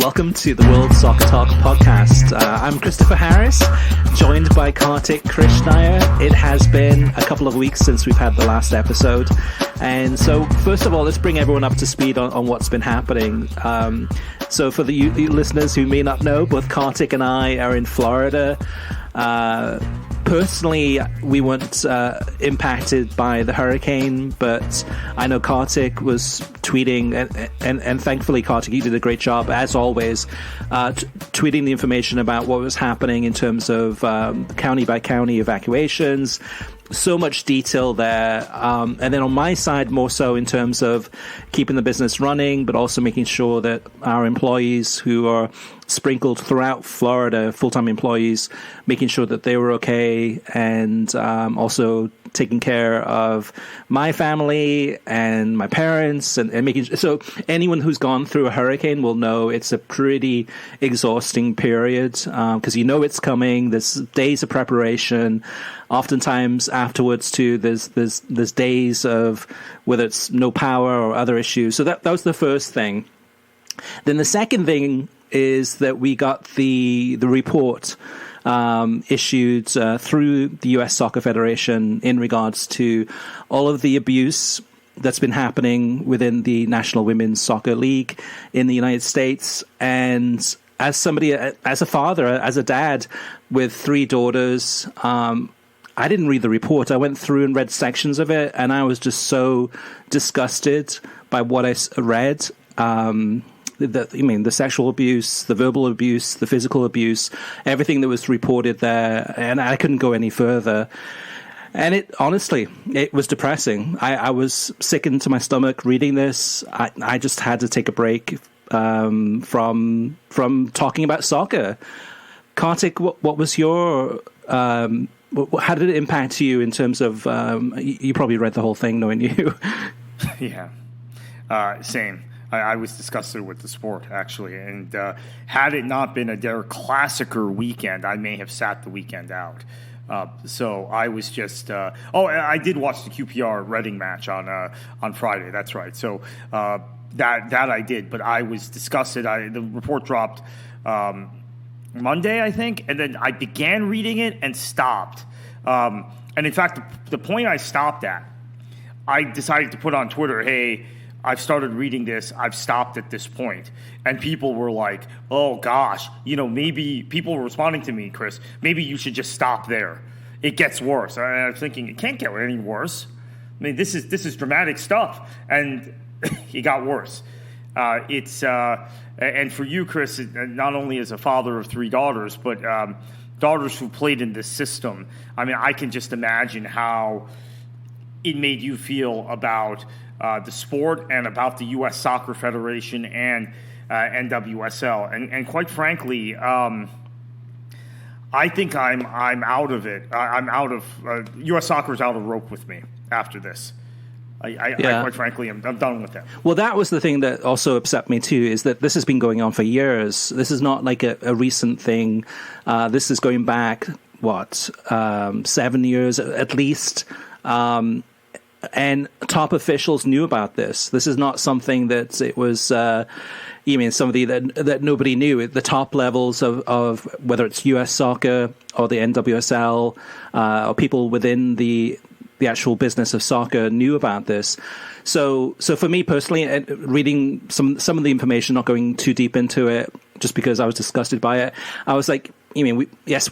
welcome to the World Soccer Talk podcast. I'm Christopher Harris, joined by Kartik Krishnaiyer. It has been a couple of weeks since we've had the last episode. And so, first of all, let's bring everyone up to speed on what's been happening. So for the listeners who may not know, both Kartik and I are in Florida. Personally, we weren't impacted by the hurricane, but I know Kartik was tweeting, and thankfully, Kartik, you did a great job, as always, tweeting the information about what was happening in terms of county-by-county evacuations. So much detail there. And then on my side, more so in terms of keeping the business running, but also making sure that our employees who are sprinkled throughout Florida, full-time employees, making sure that they were okay, and also taking care of my family and my parents, and making so anyone who's gone through a hurricane will know it's a pretty exhausting period, because you know it's coming. There's days of preparation. Oftentimes afterwards too, there's days of whether it's no power or other issues. So that was the first thing. Then the second thing is that we got the report issued through the US Soccer Federation in regards to all of the abuse that's been happening within the National Women's Soccer League in the United States. And as somebody, as a father, as a dad with 3 daughters, I didn't read the report. I went through and read sections of it, and I was just so disgusted by what I read. The sexual abuse, the verbal abuse, the physical abuse, everything that was reported there, and I couldn't go any further. And it was depressing. I was sick into my stomach reading this. I just had to take a break from talking about soccer. Kartik, what was your how did it impact you in terms of you probably read the whole thing knowing you? Yeah, same. I was disgusted with the sport, actually. And had it not been a Der Klassiker weekend, I may have sat the weekend out. So I was just I did watch the QPR Reading match on Friday. That's right. So that I did, but I was disgusted. The report dropped Monday, I think, and then I began reading it and stopped. And in fact, the point I stopped at, I decided to put on Twitter, hey, I've started reading this, I've stopped at this point. And people were like, oh gosh, maybe people were responding to me, Chris, maybe you should just stop there. It gets worse. And I was thinking, it can't get any worse. I mean, this is dramatic stuff. And it got worse. And for you, Chris, not only as a father of 3 daughters, but daughters who played in this system, I mean, I can just imagine how it made you feel about the sport and about the U.S. Soccer Federation and NWSL. And quite frankly, I think I'm out of it. I'm out of U.S. Soccer's out of rope with me after this. I quite frankly, I'm done with that. Well, that was the thing that also upset me too, is that this has been going on for years. This is not like a recent thing. This is going back, 7 years at least. And top officials knew about this. This is not something that it was, somebody that nobody knew. At the top levels of whether it's US Soccer or the NWSL or people within the actual business of soccer knew about this. So for me personally, reading some of the information, not going too deep into it, just because I was disgusted by it, I was like, we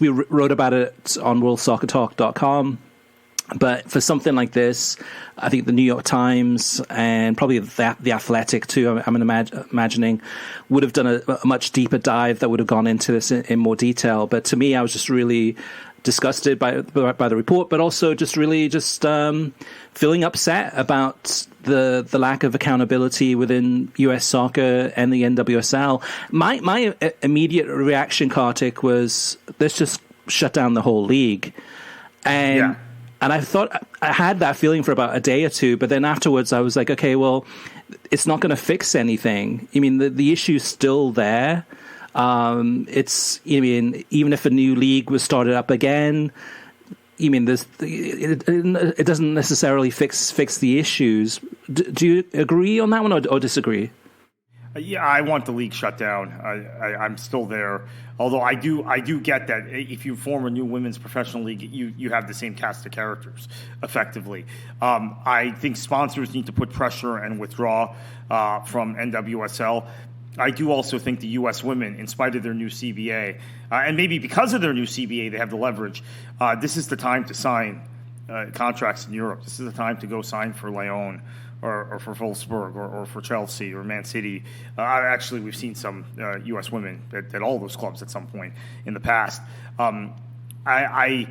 wrote about it on worldsoccertalk.com. But for something like this, I think the New York Times and probably the Athletic too, I'm imagining, would have done a much deeper dive that would have gone into this in more detail. But to me, I was just really disgusted by the report, but also just really feeling upset about the lack of accountability within US Soccer and the NWSL. My immediate reaction, Kartik, was let's just shut down the whole league. And I thought I had that feeling for about a day or two, but then afterwards I was like, okay, well, it's not going to fix anything. I mean, the issue's still there. Even if a new league was started up again, it doesn't necessarily fix the issues. Do you agree on that one or disagree? Yeah, I want the league shut down. I'm still there. Although I do get that if you form a new women's professional league, you have the same cast of characters, effectively. I think sponsors need to put pressure and withdraw from NWSL. I do also think the U.S. women, in spite of their new CBA, and maybe because of their new CBA, they have the leverage. This is the time to sign contracts in Europe. This is the time to go sign for Lyon or for Wolfsburg or for Chelsea or Man City. Actually, we've seen some U.S. women at all those clubs at some point in the past. I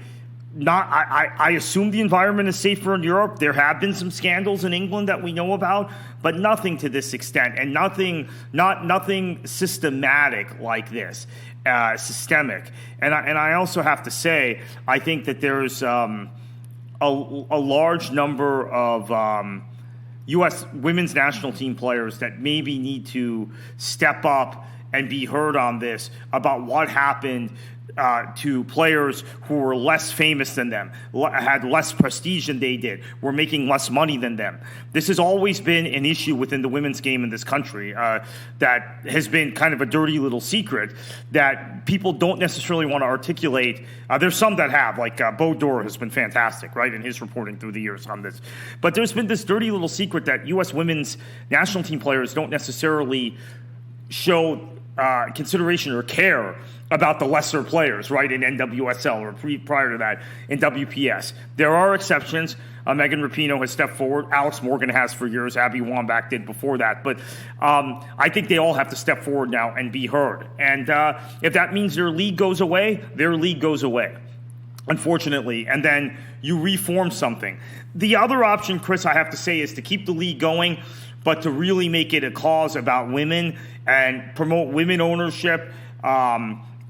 assume the environment is safer in Europe. There have been some scandals in England that we know about, but nothing to this extent, and nothing systematic like this, systemic. And I also have to say, I think that there's a large number of U.S. women's national team players that maybe need to step up and be heard on this about what happened to players who were less famous than them, had less prestige than they did, were making less money than them. This has always been an issue within the women's game in this country that has been kind of a dirty little secret that people don't necessarily want to articulate. There's some that have, like Bo Dorr has been fantastic, right, in his reporting through the years on this. But there's been this dirty little secret that U.S. women's national team players don't necessarily show consideration or care about the lesser players, right, in NWSL or prior to that in WPS. There are exceptions. Megan Rapinoe has stepped forward. Alex Morgan has for years. Abby Wambach did before that. But I think they all have to step forward now and be heard. And if that means their league goes away, their league goes away, unfortunately. And then you reform something. The other option, Chris, I have to say, is to keep the league going, but to really make it a cause about women and promote women ownership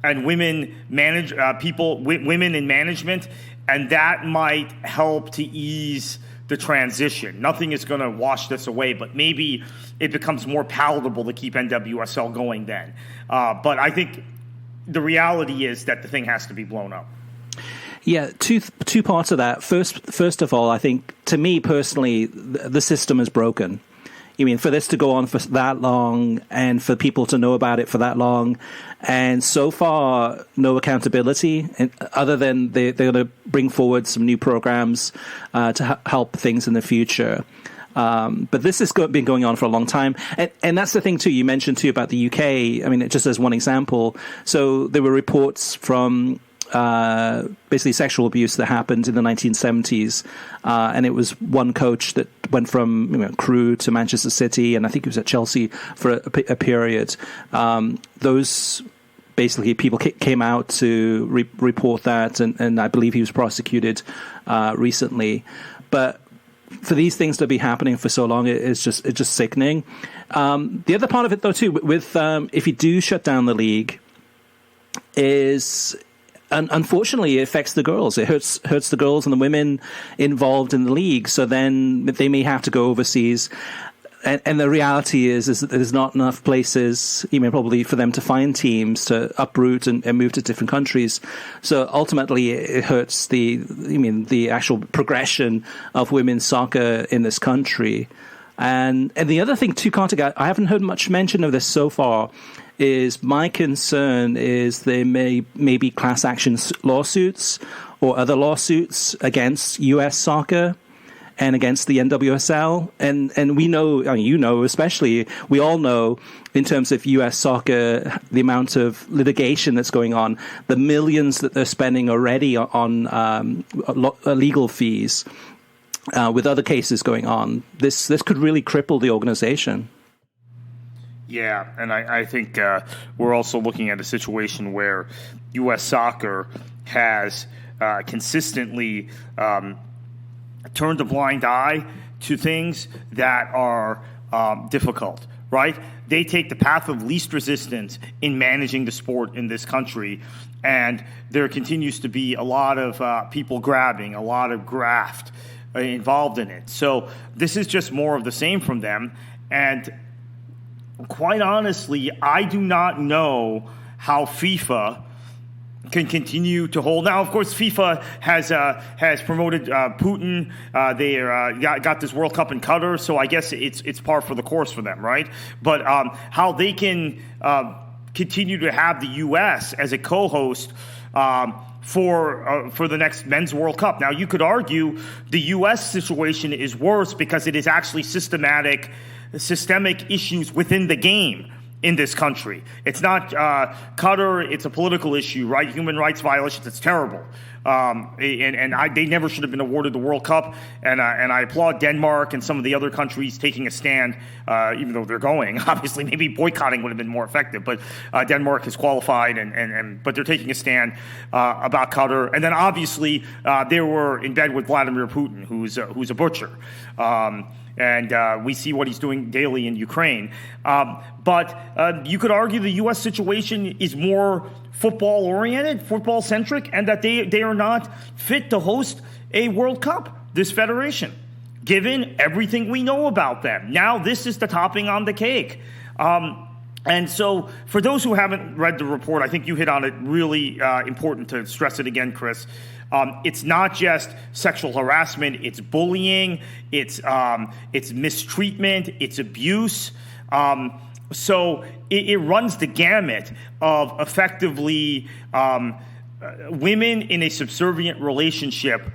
and women women in management, and that might help to ease the transition. Nothing is going to wash this away, but maybe it becomes more palatable to keep NWSL going then. But I think the reality is that the thing has to be blown up. Yeah, two parts of that. First of all, I think, to me personally, the system is broken. I mean, for this to go on for that long and for people to know about it for that long, and so far, no accountability, other than they're going to bring forward some new programs to help things in the future. But this has been going on for a long time. And that's the thing, too, you mentioned, too, about the UK. I mean, just as one example. So there were reports from basically sexual abuse that happened in the 1970s. And it was one coach that went from Crewe to Manchester City, and I think he was at Chelsea for a period. Those basically people came out to report that, and I believe he was prosecuted recently. But for these things to be happening for so long, it's just sickening. The other part of it, though, too, with if you do shut down the league, is unfortunately it affects the girls. It hurts the girls and the women involved in the league. So then they may have to go overseas. And the reality is that there's not enough places, probably for them to find teams to uproot and move to different countries. So ultimately, it hurts the actual progression of women's soccer in this country. And the other thing too, Kartik, I haven't heard much mention of this so far. Is my concern is there may be class action lawsuits or other lawsuits against U.S. soccer and against the NWSL. And we know, especially, we all know in terms of U.S. soccer, the amount of litigation that's going on, the millions that they're spending already on legal fees with other cases going on. This could really cripple the organization. Yeah, and I think we're also looking at a situation where U.S. soccer has consistently turned a blind eye to things that are difficult, right? They take the path of least resistance in managing the sport in this country, and there continues to be a lot of people grabbing, a lot of graft involved in it. So this is just more of the same from them, and quite honestly, I do not know how FIFA can continue to hold. Now, of course, FIFA has promoted Putin. They got this World Cup in Qatar, so I guess it's par for the course for them, right? But how they can continue to have the U.S. as a co-host for the next Men's World Cup. Now, you could argue the U.S. situation is worse because it is actually systemic issues within the game in this country. It's not Qatar, it's a political issue, right? Human rights violations, it's terrible. They never should have been awarded the World Cup, and I applaud Denmark and some of the other countries taking a stand, even though they're going. Obviously, maybe boycotting would have been more effective, but Denmark is qualified, but they're taking a stand about Qatar. And then obviously they were in bed with Vladimir Putin, who's a butcher. And we see what he's doing daily in Ukraine. But you could argue the U.S. situation is more football-oriented, football-centric, and that they are not fit to host a World Cup, this federation, given everything we know about them. Now this is the topping on the cake. And so for those who haven't read the report, I think you hit on it. Really important to stress it again, Chris. It's not just sexual harassment, it's bullying, it's mistreatment, it's abuse. So it runs the gamut of effectively women in a subservient relationship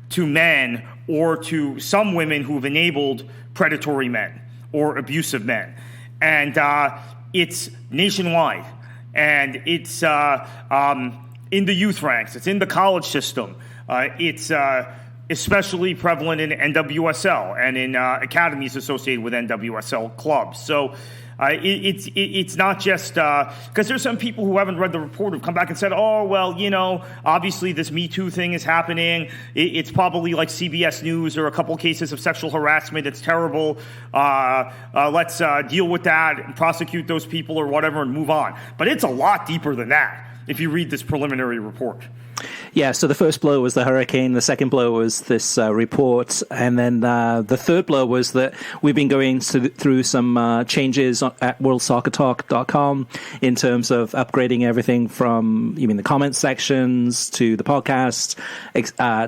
to men, or to some women who have enabled predatory men or abusive men. And it's nationwide, and it's in the youth ranks, it's in the college system. It's especially prevalent in NWSL and in academies associated with NWSL clubs. So it's not just because there's some people who haven't read the report who've come back and said, oh, well, obviously this Me Too thing is happening. It's probably like CBS News or a couple cases of sexual harassment. It's terrible. Let's deal with that and prosecute those people or whatever and move on. But it's a lot deeper than that if you read this preliminary report. Yeah, so the first blow was the hurricane, the second blow was this report, and then the third blow was that we've been going through some changes at worldsoccertalk.com in terms of upgrading everything from the comment sections to the podcast,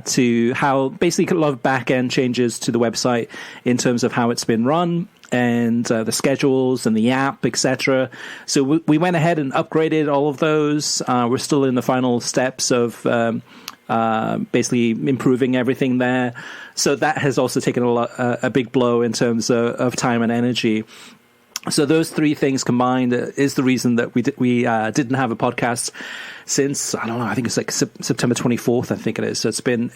to how basically a lot of back-end changes to the website in terms of how it's been run, and the schedules and the app, etc. So we went ahead and upgraded all of those. We're still in the final steps of basically improving everything there. So that has also taken a big blow in terms of time and energy. So those three things combined is the reason that we didn't have a podcast since, I don't know, I think it's like September 24th, I think it is. So it's been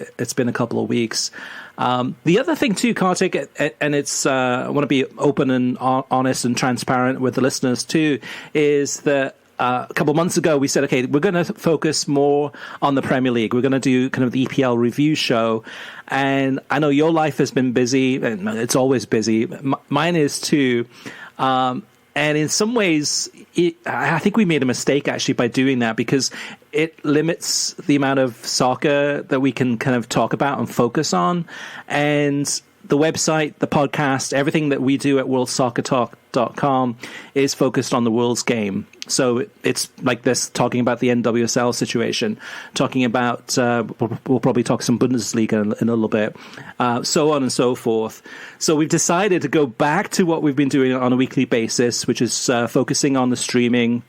a couple of weeks. The other thing too, Kartik, and it's I want to be open and honest and transparent with the listeners too, is that a couple of months ago we said, okay, we're going to focus more on the Premier League. We're going to do kind of the EPL review show. And I know your life has been busy, and it's always busy. Mine is too. And in some ways, I think we made a mistake actually by doing that, because it limits the amount of soccer that we can kind of talk about and focus on. And the website, the podcast, everything that we do at worldsoccertalk.com is focused on the world's game. So it's like this, talking about the NWSL situation, talking about, we'll probably talk some Bundesliga in a little bit, so on and so forth. So we've decided to go back to what we've been doing on a weekly basis, which is focusing on the streaming,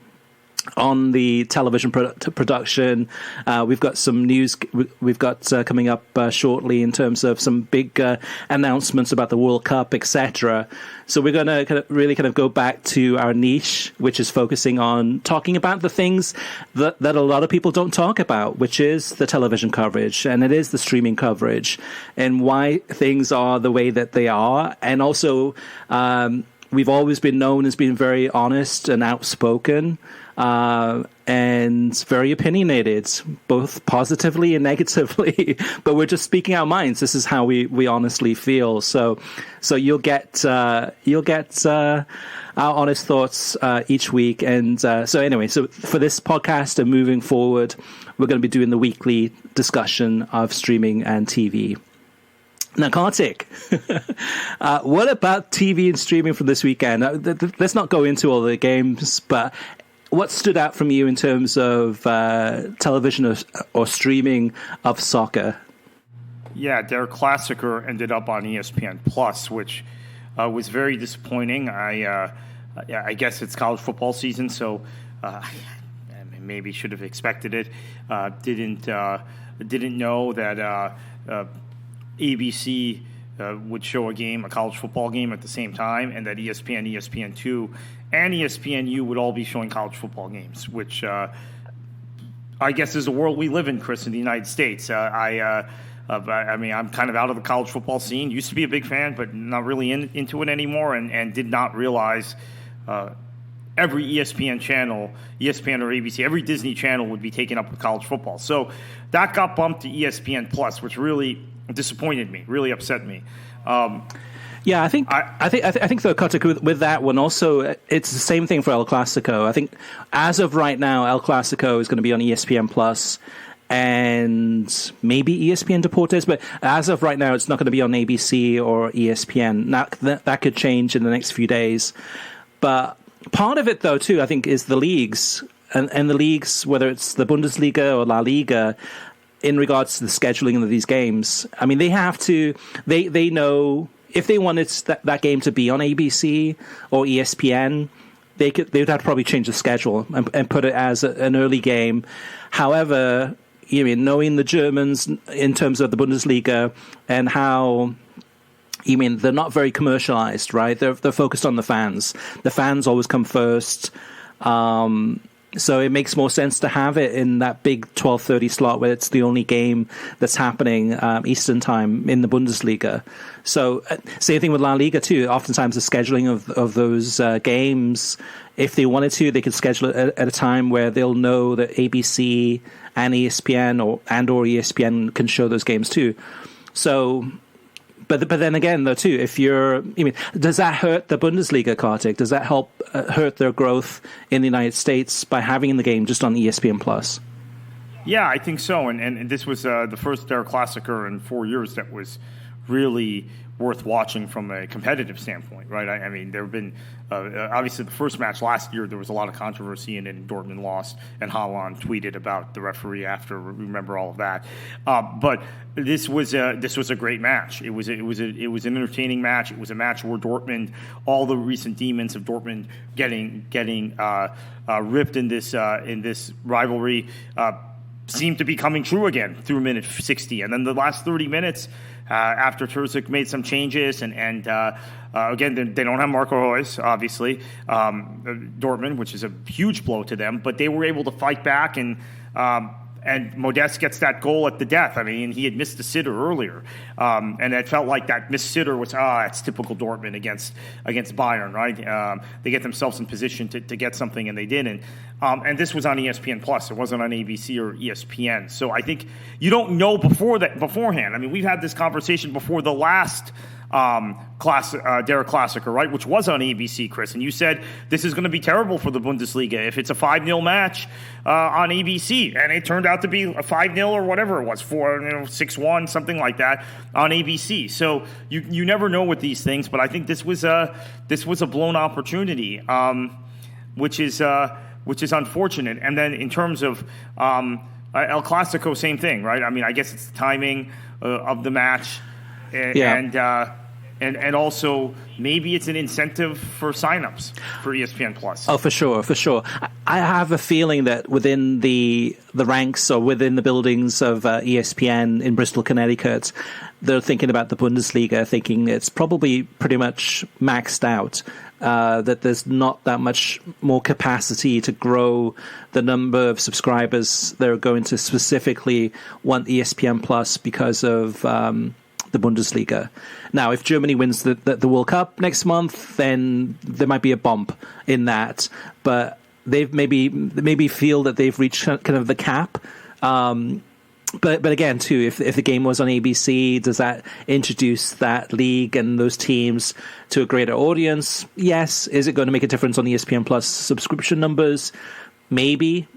on the television production. We've got some news we've got coming up shortly in terms of some big announcements about the World Cup, etc. So we're going to really go back to our niche, which is focusing on talking about the things that a lot of people don't talk about, which is the television coverage, and it is the streaming coverage, and why things are the way that they are. And also, we've always been known as being very honest and outspoken, and very opinionated, both positively and negatively. But we're just speaking our minds. This is how we honestly feel. So you'll get our honest thoughts each week. And so anyway, so for this podcast and moving forward, we're going to be doing the weekly discussion of streaming and TV. Now, Kartik, what about TV and streaming from this weekend? Let's not go into all the games, but what stood out from you in terms of television or streaming of soccer? Yeah, Der Klassiker ended up on ESPN Plus, which was very disappointing. I guess it's college football season, so maybe should have expected it. Didn't know that ABC would show a college football game at the same time, and that ESPN, ESPN2, and ESPNU would all be showing college football games, which I guess is the world we live in, Chris, in the United States. I mean, I'm kind of out of the college football scene. Used to be a big fan, but not really into it anymore, and did not realize every ESPN channel, ESPN or ABC, every Disney channel would be taken up with college football. So that got bumped to ESPN Plus, which really disappointed me, really upset me. Yeah, I think though, Kartik, with that one also, it's the same thing for El Clasico. I think as of right now, El Clasico is going to be on ESPN Plus and maybe ESPN Deportes, but as of right now, it's not going to be on ABC or ESPN. Now, that could change in the next few days. But part of it, though, too, I think, is the leagues. And the leagues, whether it's the Bundesliga or La Liga, in regards to the scheduling of these games, I mean, they have to, they know if they wanted that game to be on ABC or ESPN, they would have to probably change the schedule and put it as an early game. However, you mean, knowing the Germans in terms of the Bundesliga and how, you mean, they're not very commercialized, right? They're focused on the fans. The fans always come first. So it makes more sense to have it in that big 12:30 slot where it's the only game that's happening Eastern time in the Bundesliga. So same thing with La Liga too. Oftentimes the scheduling of those games, if they wanted to, they could schedule it at a time where they'll know that ABC and ESPN or ESPN can show those games too. So, but then again, though, too, does that hurt the Bundesliga, Kartik? Does that help hurt their growth in the United States by having the game just on ESPN Plus? Yeah, I think so. And this was the first Der Klassiker in 4 years that was really worth watching from a competitive standpoint, right? I mean, there have been, obviously, the first match last year, there was a lot of controversy in it, and Dortmund lost, and Haaland tweeted about the referee after. Remember all of that. But this was a great match. It was an entertaining match. It was a match where Dortmund, all the recent demons of Dortmund getting ripped in this rivalry, seemed to be coming true again through minute 60, and then the last 30 minutes. After Terzic made some changes, and again, they don't have Marco Reus, obviously, Dortmund, which is a huge blow to them, but they were able to fight back, and Modeste gets that goal at the death. I mean, he had missed a sitter earlier, and it felt like that missed sitter was, it's typical Dortmund against Bayern, right? They get themselves in position to get something, and they didn't. And this was on ESPN Plus. It wasn't on ABC or ESPN. So I think you don't know beforehand. I mean, we've had this conversation before the last Der Klassiker, right, which was on ABC, Chris, and you said this is going to be terrible for the Bundesliga if it's a 5-0 match on ABC, and it turned out to be a 5-0 or whatever it was, 6-1, something like that on ABC. So you never know with these things, but I think this was a blown opportunity, which is unfortunate. And then in terms of El Clasico, same thing, right? I mean, I guess it's the timing of the match. And also maybe it's an incentive for signups for ESPN Plus. Oh, for sure. I have a feeling that within the ranks or within the buildings of ESPN in Bristol, Connecticut, they're thinking about the Bundesliga, thinking it's probably pretty much maxed out. That there's not that much more capacity to grow the number of subscribers that are going to specifically want ESPN Plus because of the Bundesliga. Now, if Germany wins the World Cup next month, then there might be a bump in that. But they've maybe feel that they've reached kind of the cap. But again, too, if the game was on ABC, does that introduce that league and those teams to a greater audience? Yes. Is it going to make a difference on ESPN Plus subscription numbers? Maybe.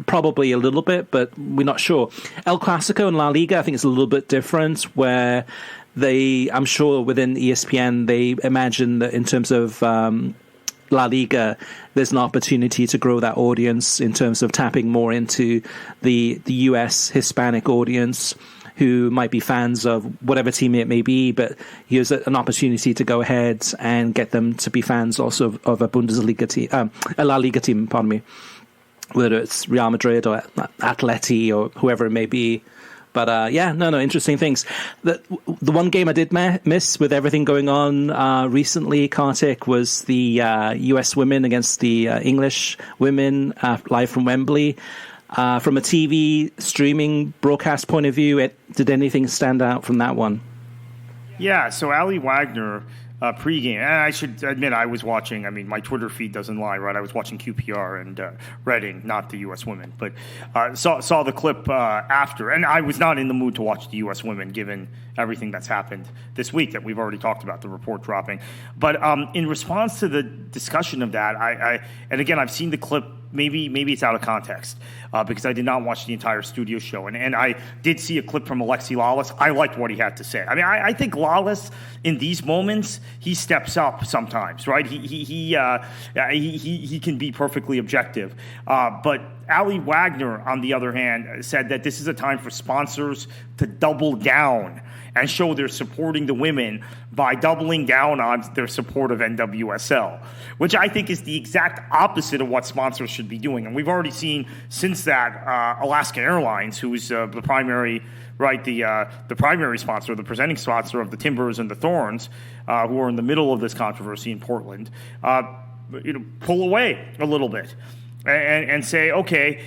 Probably a little bit, but we're not sure. El Clasico and La Liga, I think it's a little bit different, where I'm sure within ESPN, they imagine that in terms of La Liga, there's an opportunity to grow that audience in terms of tapping more into the US Hispanic audience who might be fans of whatever team it may be, but here's an opportunity to go ahead and get them to be fans also of a Bundesliga team, a La Liga team, pardon me, whether it's Real Madrid or Atleti or whoever it may be. But interesting things. The one game I did miss with everything going on recently, Kartik, was the US women against the English women live from Wembley. From a TV streaming broadcast point of view, did anything stand out from that one? Yeah, so Ali Wagner pregame, and I should admit I was watching, my Twitter feed doesn't lie, right? I was watching QPR and Reading, not the U.S. women, but saw the clip after, and I was not in the mood to watch the U.S. women given everything that's happened this week that we've already talked about, the report dropping. But in response to the discussion of that, and again, I've seen the clip. Maybe it's out of context because I did not watch the entire studio show. And I did see a clip from Alexi Lalas. I liked what he had to say. I think Lalas, in these moments, he steps up sometimes, right? He can be perfectly objective. But Ali Wagner, on the other hand, said that this is a time for sponsors to double down and show they're supporting the women by doubling down on their support of NWSL, which I think is the exact opposite of what sponsors should be doing. And we've already seen since that Alaska Airlines, who's the primary, right, the primary sponsor, the presenting sponsor of the Timbers and the Thorns, who are in the middle of this controversy in Portland, pull away a little bit and say, okay,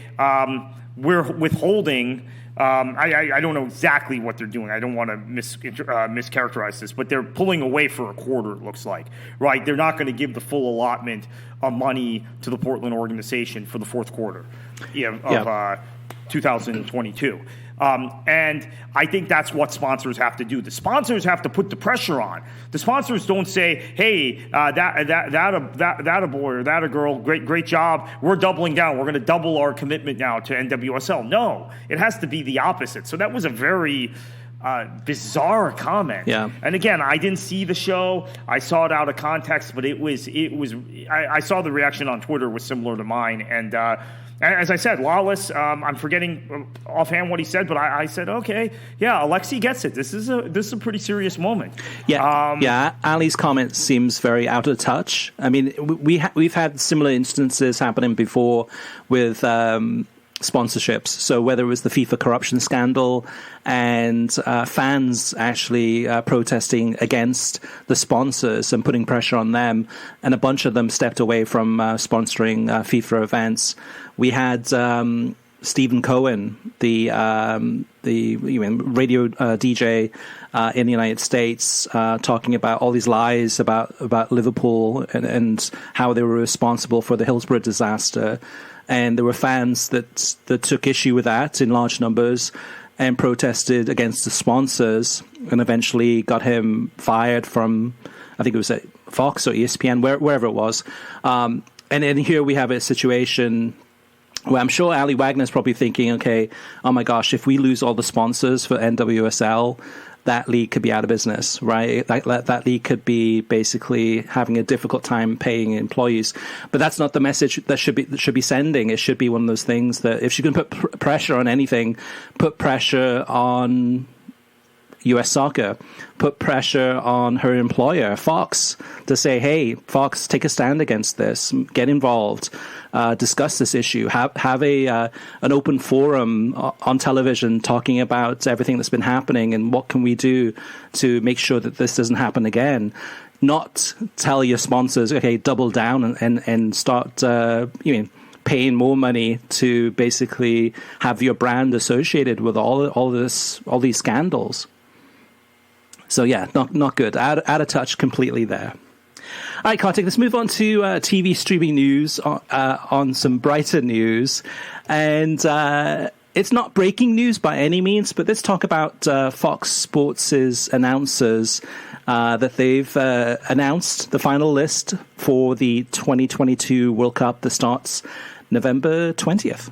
we're withholding. I don't know exactly what they're doing. I don't want to mischaracterize this, but they're pulling away for a quarter, it looks like, right? They're not going to give the full allotment of money to the Portland organization for the fourth quarter of 2022. And I think that's what sponsors have to do. The sponsors have to put the pressure on. The sponsors don't say, "Hey, that a boy or that a girl, great job. We're doubling down. We're going to double our commitment now to NWSL." No, it has to be the opposite. So that was a very bizarre comment. Yeah. And again, I didn't see the show. I saw it out of context, but it was. I saw the reaction on Twitter was similar to mine, and as I said, Lawless, I'm forgetting offhand what he said, but I said, okay, yeah, Alexi gets it. This is a pretty serious moment. Yeah, Ali's comment seems very out of touch. I mean, we've had similar instances happening before with sponsorships. So whether it was the FIFA corruption scandal and fans actually protesting against the sponsors and putting pressure on them, and a bunch of them stepped away from sponsoring FIFA events. We had Stephen Cohen, the radio DJ in the United States, talking about all these lies about Liverpool and how they were responsible for the Hillsborough disaster. And there were fans that took issue with that in large numbers and protested against the sponsors, and eventually got him fired from, I think it was at Fox or ESPN, wherever it was. And then here we have a situation where I'm sure Ali Wagner's probably thinking, okay, oh my gosh, if we lose all the sponsors for NWSL, that league could be out of business, right? That league could be basically having a difficult time paying employees. But that's not the message that should be sending. It should be one of those things that if she can put pressure on anything, put pressure on US Soccer, put pressure on her employer, Fox, to say, hey, Fox, take a stand against this, get involved, discuss this issue, have an open forum on television talking about everything that's been happening and what can we do to make sure that this doesn't happen again. Not tell your sponsors, okay, double down and start, paying more money to basically have your brand associated with all these scandals. So yeah, not good. Out of touch completely there. All right, Kartik, let's move on to TV streaming news on some brighter news. And it's not breaking news by any means, but let's talk about Fox Sports' announcers that they've announced the final list for the 2022 World Cup that starts November 20th.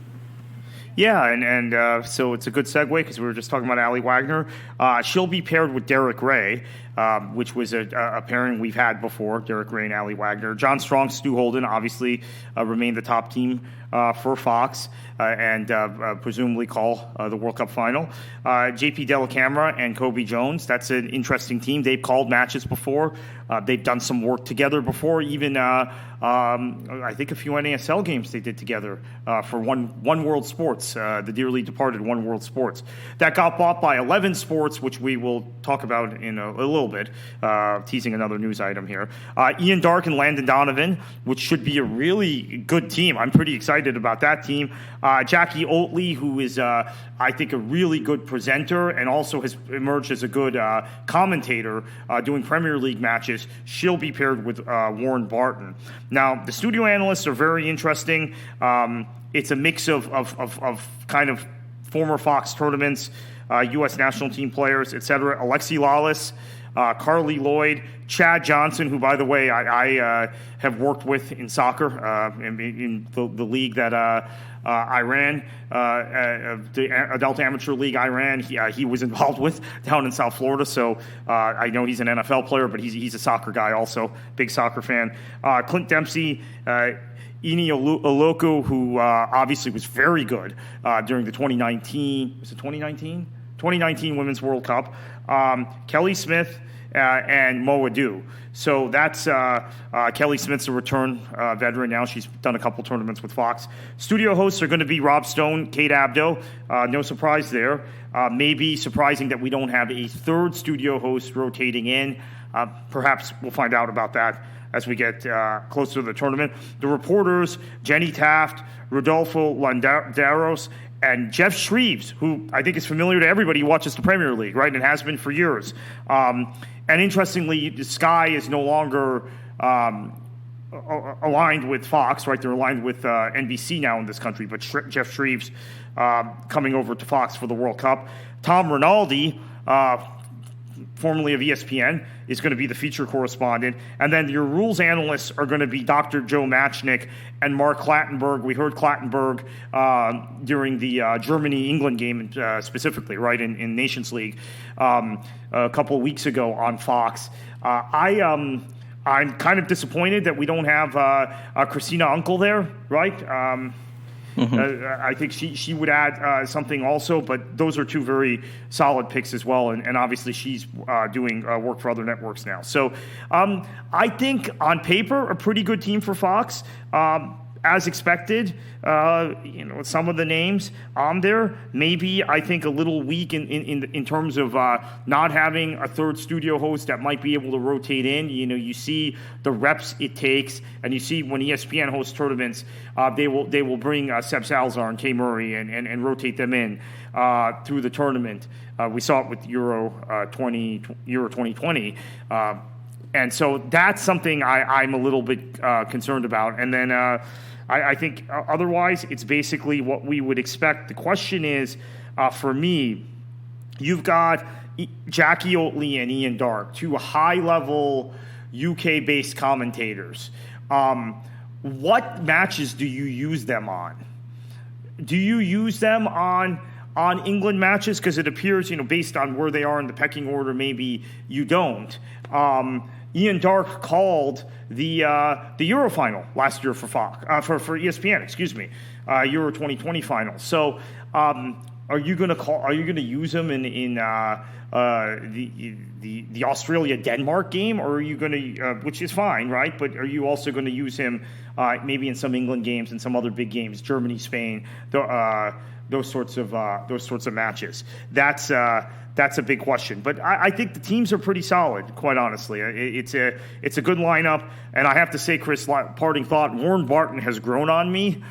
Yeah, and so it's a good segue because we were just talking about Allie Wagner. She'll be paired with Derek Ray, which was a pairing we've had before, Derek Ray and Allie Wagner. John Strong, Stu Holden obviously remain the top team for Fox and presumably call the World Cup final. JP Dellacamera and Kobe Jones, that's an interesting team. They've called matches before. They've done some work together before, even I think a few NASL games they did together for One World Sports, the dearly departed One World Sports. That got bought by 11 Sports, which we will talk about in a little bit, teasing another news item here. Ian Darke and Landon Donovan, which should be a really good team. I'm pretty excited about that team. Jackie Oatley, who is, I think, a really good presenter and also has emerged as a good commentator doing Premier League matches. She'll be paired with Warren Barton. Now, the studio analysts are very interesting. It's a mix of kind of former Fox tournaments, U.S. national team players, etc. Alexi Lawless, Carly Lloyd, Chad Johnson, who, by the way, I have worked with in soccer in the league that I ran, the adult amateur league I ran. He was involved with down in South Florida, so I know he's an NFL player, but he's a soccer guy also, big soccer fan. Clint Dempsey, Ini Oloku, who obviously was very good during the 2019 Women's World Cup. Kelly Smith and Mo Adu. So that's Kelly Smith's a return veteran now. She's done a couple tournaments with Fox. Studio hosts are going to be Rob Stone, Kate Abdo. No surprise there. Maybe surprising that we don't have a third studio host rotating in. Perhaps we'll find out about that as we get closer to the tournament. The reporters, Jenny Taft, Rodolfo Landaros, and Jeff Shreves, who I think is familiar to everybody who watches the Premier League, right, and has been for years. And interestingly, Sky is no longer aligned with Fox, right? They're aligned with NBC now in this country, but Jeff Shreves coming over to Fox for the World Cup. Tom Rinaldi, formerly of ESPN, is going to be the feature correspondent. And then your rules analysts are going to be Dr. Joe Matchnick and Mark Clattenburg. We heard Clattenburg during the Germany-England game specifically, right, in Nations League a couple of weeks ago on Fox. I'm kind of disappointed that we don't have Christina Unkel there, right? I think she would add something also, but those are two very solid picks as well, and obviously she's doing work for other networks now. So I think on paper a pretty good team for Fox. As expected, some of the names on there, maybe I think a little weak in terms of not having a third studio host that might be able to rotate in. You see the reps it takes, and you see when ESPN hosts tournaments, they will bring Seb Salazar and Kay Murray and rotate them in through the tournament. We saw it with Euro 2020. And so that's something I'm a little bit concerned about. And then I think otherwise it's basically what we would expect. The question is, for me, you've got Jackie Oatley and Ian Darke, two high-level UK-based commentators. What matches do you use them on? Do you use them on England matches? Because it appears, based on where they are in the pecking order, maybe you don't. Ian Darke called the Euro final last year for Fox for ESPN. Euro 2020 final. So, are you going to use him in the Australia Denmark game, or are you going to, which is fine, right? But are you also going to use him maybe in some England games and some other big games, Germany, Spain, those sorts of matches? That's a big question, but I think the teams are pretty solid. Quite honestly, it's a good lineup, and I have to say, Chris, parting thought: Warren Barton has grown on me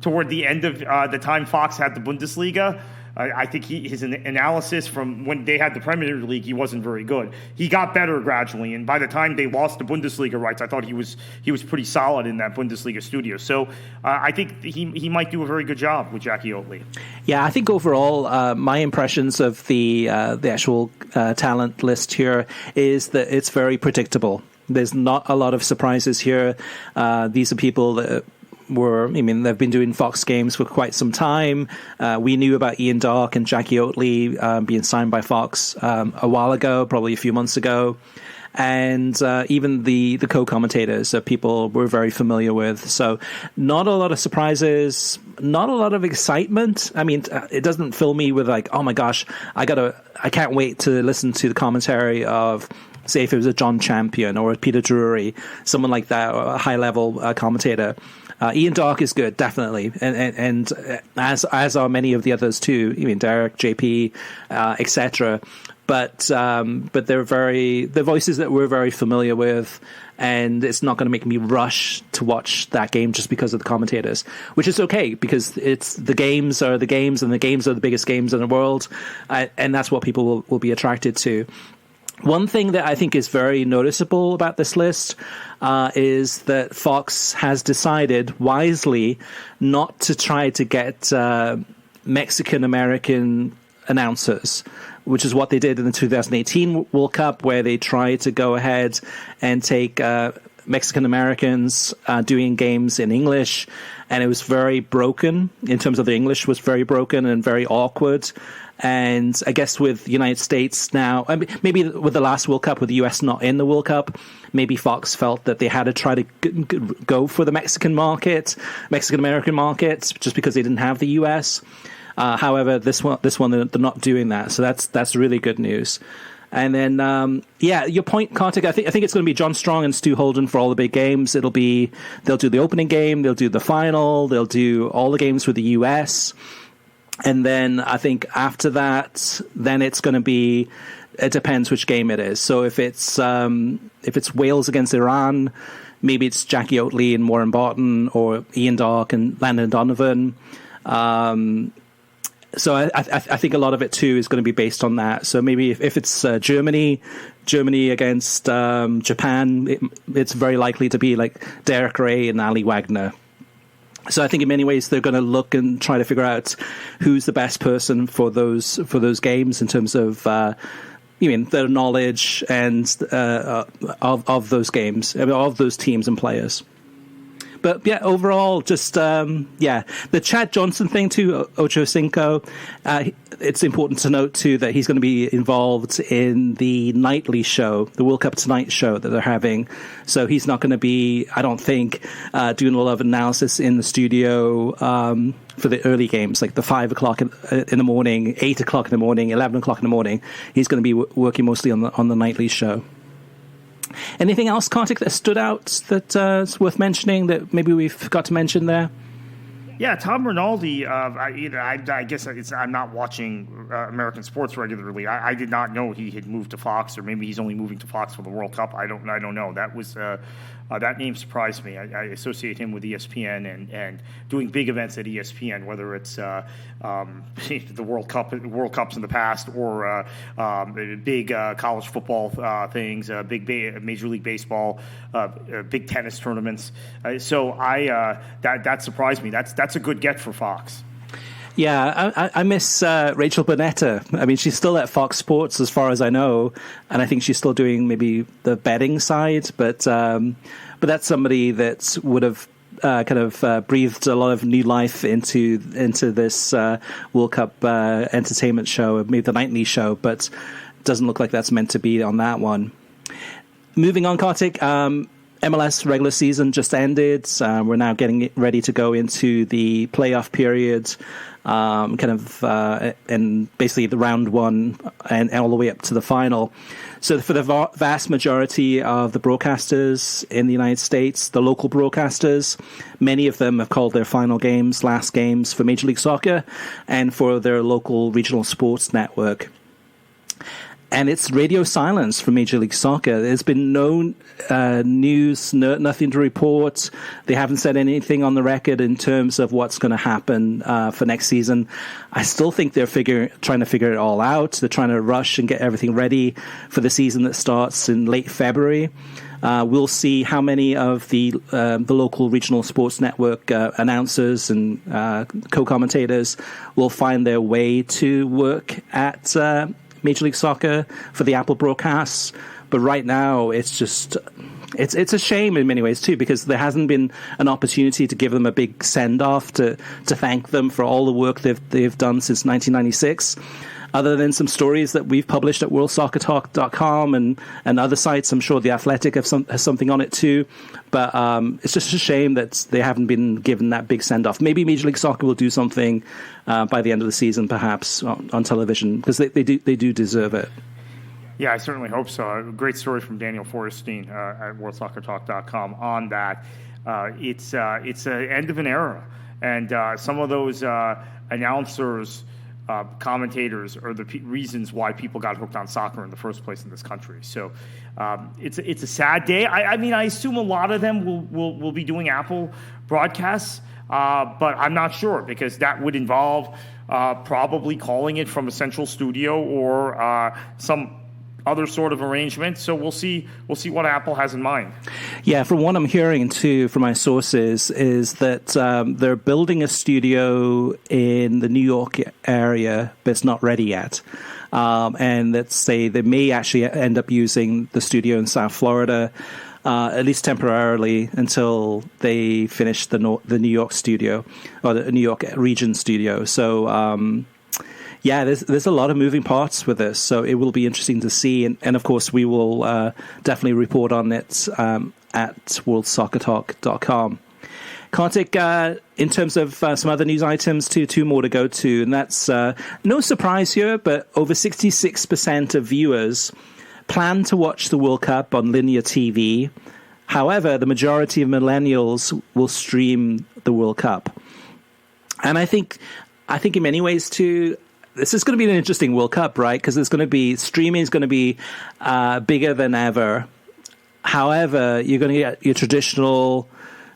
toward the end of the time Fox had the Bundesliga. I think his analysis from when they had the Premier League, he wasn't very good. He got better gradually, and by the time they lost the Bundesliga rights, I thought he was pretty solid in that Bundesliga studio. So I think he might do a very good job with Jackie Oatley. Yeah, I think overall, my impressions of the actual talent list here is that it's very predictable. There's not a lot of surprises here. These are people that they've been doing Fox games for quite some time. We knew about Ian Darke and Jackie Oatley being signed by Fox a while ago, probably a few months ago. And even the co-commentators are people we're very familiar with. So not a lot of surprises, not a lot of excitement. I mean, it doesn't fill me with like, oh my gosh, I can't wait to listen to the commentary of, say, if it was a John Champion or a Peter Drury, someone like that, or a high-level commentator. Ian Darke is good, definitely, and as are many of the others too. I mean, Derek, JP, etc. But they're the voices that we're very familiar with, and it's not going to make me rush to watch that game just because of the commentators, which is okay because the games are the games, and the games are the biggest games in the world, and that's what people will be attracted to. One thing that I think is very noticeable about this list is that Fox has decided wisely not to try to get Mexican-American announcers, which is what they did in the 2018 World Cup, where they tried to go ahead and take Mexican-Americans doing games in English, and it was very broken in terms of the English was very broken and very awkward. And I guess with the United States now, I mean, maybe with the last World Cup, with the US not in the World Cup, maybe Fox felt that they had to try to go for the Mexican-American market, just because they didn't have the US. However, this one they're not doing that, so that's really good news. And then, your point, Kartik. I think it's going to be John Strong and Stu Holden for all the big games. They'll do the opening game, they'll do the final, they'll do all the games with the US. And then I think after that, then it's going to be. It depends which game it is. So if it's Wales against Iran, maybe it's Jackie Oatley and Warren Barton, or Ian Darke and Landon Donovan. So I think a lot of it too is going to be based on that. So maybe if it's Germany against Japan, it's very likely to be like Derek Ray and Ali Wagner. So I think in many ways they're going to look and try to figure out who's the best person for those games in terms of their knowledge and of those games, of those teams and players. But yeah, overall, just the Chad Johnson thing too, Ocho Cinco. It's important to note too that he's going to be involved in the nightly show, the World Cup Tonight show that they're having. So he's not going to be, I don't think, doing a lot of analysis in the studio for the early games, like the 5 o'clock in the morning, 8 o'clock in the morning, 11 o'clock in the morning. He's going to be working mostly on the nightly show. Anything else, Kartik, that stood out that is worth mentioning that maybe we forgot to mention there? Yeah, Tom Rinaldi. I guess I'm not watching American sports regularly. I did not know he had moved to Fox, or maybe he's only moving to Fox for the World Cup. I don't know. That was that name surprised me. I associate him with ESPN and doing big events at ESPN, whether it's the World Cups in the past, or big college football things, big Major League Baseball, big tennis tournaments. So that surprised me. That's a good get for Fox. Yeah, I miss Rachel Bonnetta. I mean, she's still at Fox Sports as far as I know, and I think she's still doing maybe the betting side. But that's somebody that would have breathed a lot of new life into this World Cup entertainment show, maybe the nightly show. But doesn't look like that's meant to be on that one. Moving on, Kartik. MLS regular season just ended. We're now getting ready to go into the playoff period, and basically the round one and all the way up to the final. So for the vast majority of the broadcasters in the United States, the local broadcasters, many of them have called their final games, last games for Major League Soccer and for their local regional sports network. And it's radio silence for Major League Soccer. There's been no news, nothing to report. They haven't said anything on the record in terms of what's going to happen for next season. I still think they're trying to figure it all out. They're trying to rush and get everything ready for the season that starts in late February. We'll see how many of the local regional sports network announcers and co-commentators will find their way to work at Major League Soccer for the Apple broadcasts. But right now, it's just... It's a shame in many ways, too, because there hasn't been an opportunity to give them a big send-off to thank them for all the work they've done since 1996. Other than some stories that we've published at worldsoccertalk.com and other sites. I'm sure The Athletic has something on it too. But it's just a shame that they haven't been given that big send-off. Maybe Major League Soccer will do something by the end of the season, perhaps, on television, because they do deserve it. Yeah, I certainly hope so. A great story from Daniel Forrestine at worldsoccertalk.com on that. It's an end of an era. And some of those announcers... commentators are the reasons why people got hooked on soccer in the first place in this country. So it's a sad day. I mean, I assume a lot of them will be doing Apple broadcasts, but I'm not sure because that would involve probably calling it from a central studio or some other sort of arrangement. So we'll see what Apple has in mind. Yeah, from what I'm hearing too from my sources is that they're building a studio in the New York area, but it's not ready yet. And let's say they may actually end up using the studio in South Florida, at least temporarily, until they finish the New York studio or the New York region studio. So. Yeah, there's a lot of moving parts with this, so it will be interesting to see. And of course, we will definitely report on it at worldsoccertalk.com. Kartik, in terms of some other news items, two more to go to, and that's no surprise here, but over 66% of viewers plan to watch the World Cup on linear TV. However, the majority of millennials will stream the World Cup. And I think in many ways, too, this is going to be an interesting World Cup, right? Because streaming is going to be bigger than ever. However, you're going to get your traditional,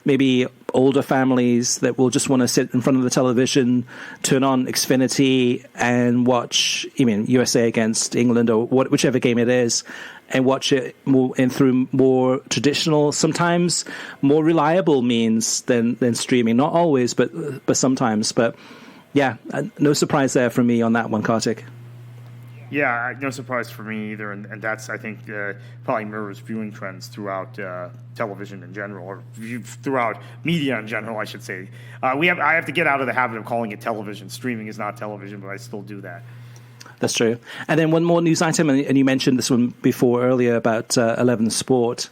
maybe older families that will just want to sit in front of the television, turn on Xfinity and watch, USA against England or whichever game it is, and watch it through more traditional, sometimes more reliable means than streaming. Not always, but sometimes. But yeah, no surprise there from me on that one, Kartik. Yeah, no surprise for me either, and that's, I think, probably mirrors viewing trends throughout television in general, or throughout media in general, I should say. I have to get out of the habit of calling it television. Streaming is not television, but I still do that. That's true. And then one more news item, and you mentioned this one before earlier about 11 Sport.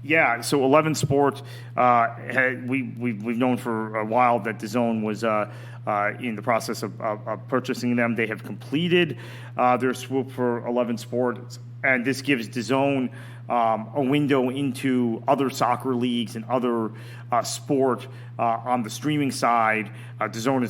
Yeah, so 11 Sport, we've known for a while that DAZN was in the process of purchasing them. They have completed their swoop for 11 Sport, and this gives DAZN a window into other soccer leagues and other sport on the streaming side. DAZN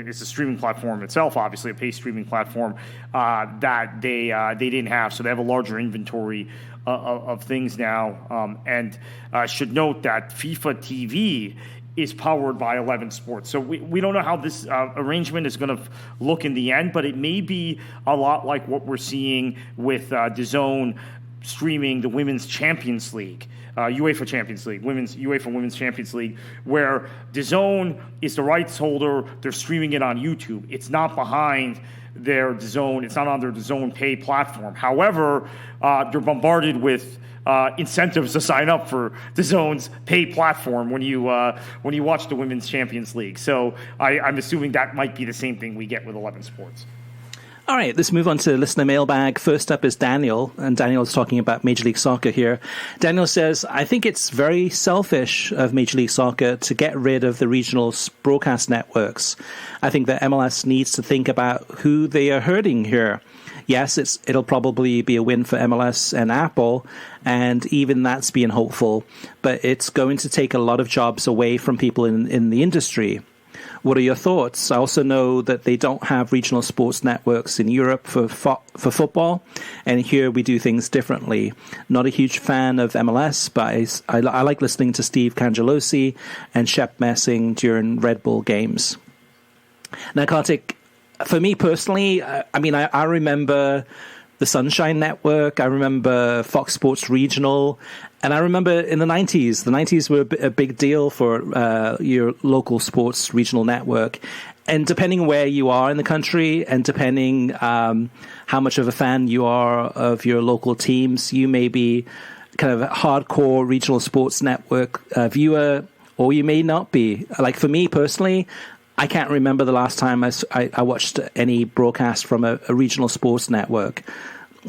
is a streaming platform itself, obviously a pay streaming platform that they didn't have, so they have a larger inventory of things now, and should note that FIFA TV is powered by 11 Sports. So we don't know how this arrangement is going to look in the end, but it may be a lot like what we're seeing with DAZN streaming the Women's Champions League, UEFA Champions League, UEFA Women's Champions League, where DAZN is the rights holder. They're streaming it on YouTube. It's not behind their DAZN. It's not on their DAZN Pay platform. However, they're bombarded with incentives to sign up for DAZN's Pay platform when you watch the Women's Champions League. So I'm assuming that might be the same thing we get with 11 Sports. All right, let's move on to Listener Mailbag. First up is Daniel, and Daniel is talking about Major League Soccer here. Daniel says, I think it's very selfish of Major League Soccer to get rid of the regional broadcast networks. I think that MLS needs to think about who they are hurting here. Yes, it'll probably be a win for MLS and Apple, and even that's being hopeful, but it's going to take a lot of jobs away from people in the industry. What are your thoughts? I also know that they don't have regional sports networks in Europe for football, and here we do things differently. Not a huge fan of MLS, but I like listening to Steve Cangelosi and Shep Messing during Red Bull games. Now, Kartik, for me personally, I remember the Sunshine Network. I remember Fox Sports Regional. And I remember in the 90s were a big deal for your local sports regional network. and depending where you are in the country, and depending how much of a fan you are of your local teams, you may be kind of a hardcore regional sports network viewer, or you may not be. Like for me personally, I can't remember the last time I watched any broadcast from a regional sports network.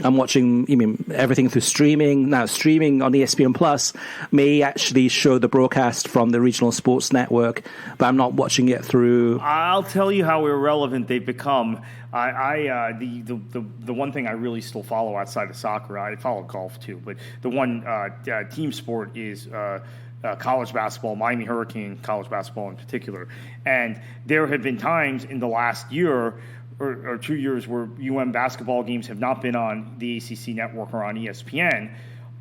I'm watching everything through streaming. Now, streaming on ESPN Plus may actually show the broadcast from the regional sports network, but I'm not watching it through. I'll tell you how irrelevant they've become. The one thing I really still follow outside of soccer, I follow golf too, but the one team sport is college basketball, Miami Hurricane college basketball in particular. And there have been times in the last year or 2 years where UM basketball games have not been on the ACC network or on ESPN.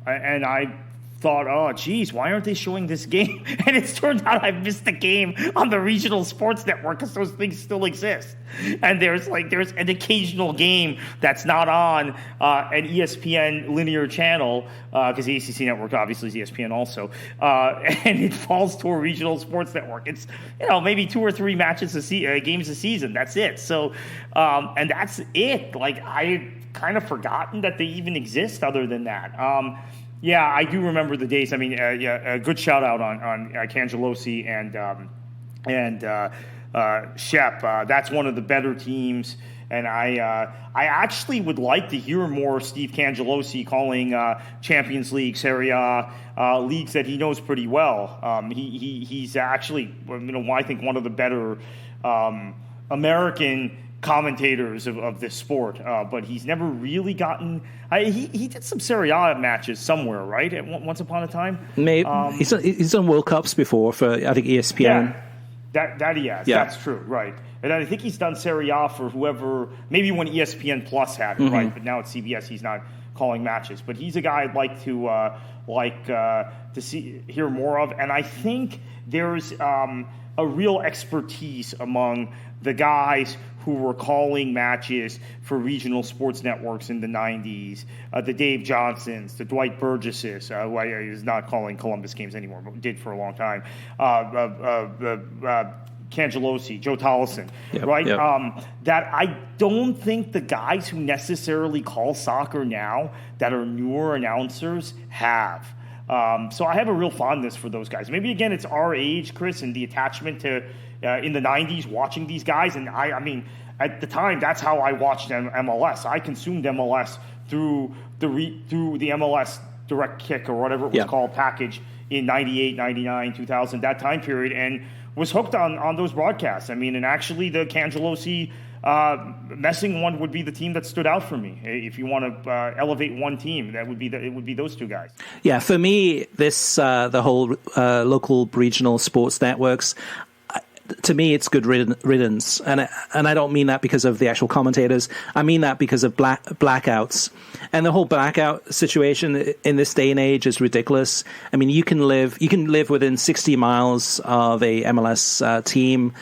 And I thought, oh, geez, why aren't they showing this game? And it's turned out I missed the game on the regional sports network because those things still exist. And there's an occasional game that's not on an ESPN linear channel because the ACC network obviously is ESPN also, and it falls to a regional sports network. It's maybe 2 or 3 matches games a season. That's it. So and that's it. Like I kind of forgotten that they even exist. Other than that. Yeah, I do remember the days. I mean, a good shout out on Cangelosi and Shep. That's one of the better teams, and I actually would like to hear more Steve Cangelosi calling Champions League, Serie A, leagues that he knows pretty well. He's actually, I think one of the better American commentators of this sport, but he's never really gotten. He did some Serie A matches somewhere, right? Once upon a time, maybe he's done World Cups before for I think ESPN. Yeah, that he has. Yeah. That's true, right? And I think he's done Serie A for whoever. Maybe when ESPN Plus had it, right? But now at CBS, he's not calling matches. But he's a guy I'd like to hear more of, and I think there's a real expertise among the guys who were calling matches for regional sports networks in the 90s, the Dave Johnsons, the Dwight Burgesses, who is not calling Columbus games anymore, but did for a long time, Cangelosi, Joe Tollison, right? Yep. That I don't think the guys who necessarily call soccer now that are newer announcers have. So I have a real fondness for those guys. Maybe, again, it's our age, Chris, and the attachment to in the 90s watching these guys. And I mean, at the time, that's how I watched MLS. I consumed MLS through the MLS Direct Kick or whatever it was called package in 98, 99, 2000, that time period, and was hooked on those broadcasts. I mean, and actually the Cangelosi messing one would be the team that stood out for me. If you want to elevate one team, it would be those two guys. Yeah, for me, this the whole local regional sports networks. To me, it's good riddance, and I don't mean that because of the actual commentators. I mean that because of blackouts, and the whole blackout situation in this day and age is ridiculous. I mean, you can live within 60 miles of a MLS team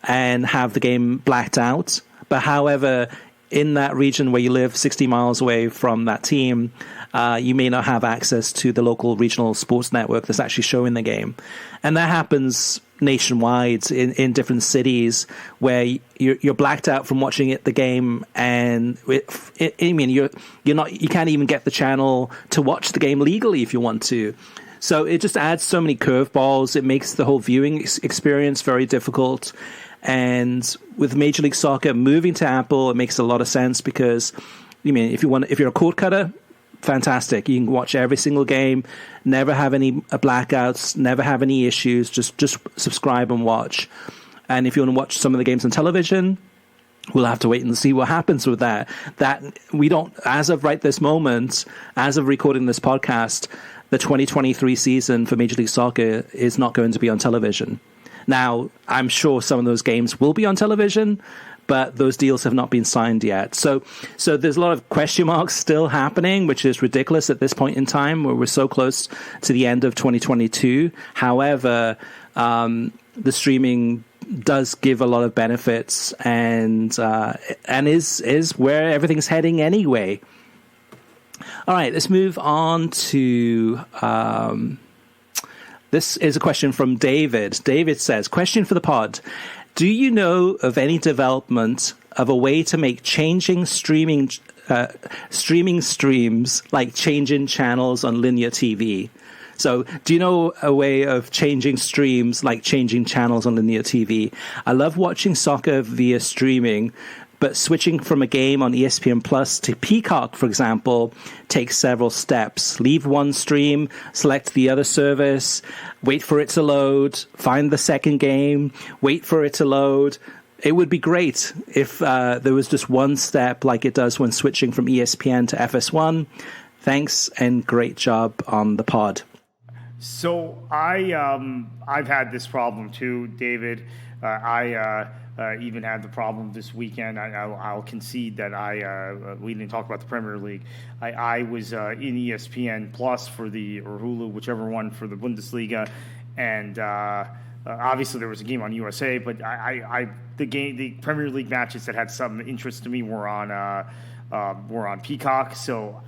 and have the game blacked out. But however, in that region where you live 60 miles away from that team, you may not have access to the local regional sports network that's actually showing the game. And that happens nationwide in different cities where you're blacked out from watching the game, and you can't even get the channel to watch the game legally if you want to. So it just adds so many curveballs. It makes the whole viewing experience very difficult. And with Major League Soccer moving to Apple, it makes a lot of sense because, if you're a cord cutter, fantastic. You can watch every single game, never have any blackouts, never have any issues. Just subscribe and watch. And if you want to watch some of the games on television, we'll have to wait and see what happens with that. That we don't, as of right this moment, as of recording this podcast, the 2023 season for Major League Soccer is not going to be on television. Now, I'm sure some of those games will be on television, but those deals have not been signed yet. So there's a lot of question marks still happening, which is ridiculous at this point in time where we're so close to the end of 2022. However, the streaming does give a lot of benefits and is where everything's heading anyway. All right, let's move on to... This is a question from David. David says, question for the pod. Do you know of any development of a way to make changing streaming streams like changing channels on linear TV? So do you know a way of changing streams like changing channels on linear TV? I love watching soccer via streaming, but switching from a game on ESPN Plus to Peacock, for example, takes several steps. Leave one stream, select the other service, wait for it to load, find the second game, wait for it to load. It would be great if there was just one step like it does when switching from ESPN to FS1. Thanks and great job on the pod. So I've had this problem too, David. I even had the problem this weekend. I'll concede that we didn't talk about the Premier League. I was in ESPN Plus or Hulu, whichever one, for the Bundesliga, and obviously there was a game on USA. But the Premier League matches that had some interest to me were on Peacock. So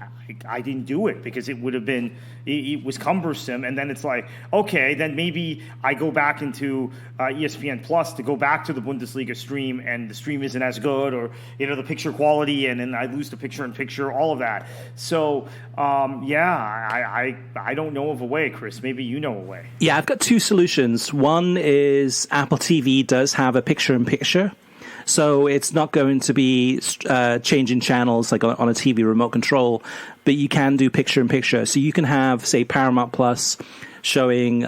I didn't do it because it would have been, it was cumbersome. And then it's like, okay, then maybe I go back into ESPN Plus to go back to the Bundesliga stream, and the stream isn't as good, or, the picture quality, and then I lose the picture-in-picture, all of that. So, I don't know of a way, Chris. Maybe you know a way. Yeah, I've got two solutions. One is Apple TV does have a picture-in-picture. So it's not going to be changing channels like on a TV remote control, but you can do picture-in-picture. So you can have, say, Paramount Plus showing,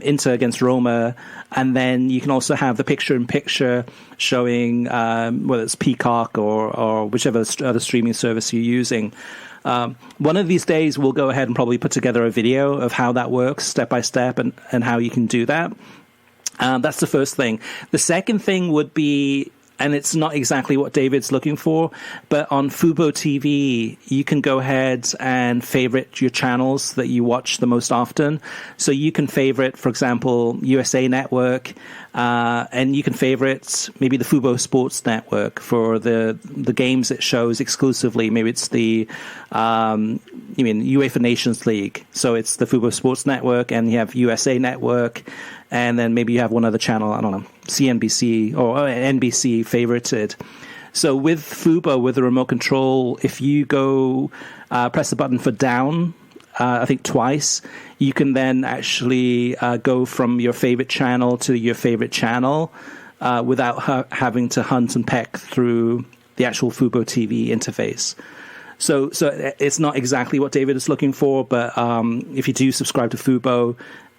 Inter against Roma, and then you can also have the picture-in-picture showing whether it's Peacock or whichever other streaming service you're using. One of these days, we'll go ahead and probably put together a video of how that works step by step and how you can do that. That's the first thing. The second thing would be, and it's not exactly what David's looking for, but on Fubo TV, you can go ahead and favorite your channels that you watch the most often. So you can favorite, for example, USA Network, and you can favorite maybe the Fubo Sports Network for the games it shows exclusively. Maybe it's the UEFA Nations League. So it's the Fubo Sports Network, and you have USA Network, and then maybe you have one other channel, I don't know, CNBC or NBC favorited. So with Fubo, with the remote control, if you go press the button for down, I think twice, you can then actually go from your favorite channel to your favorite channel without having to hunt and peck through the actual Fubo TV interface. So it's not exactly what David is looking for, but if you do subscribe to Fubo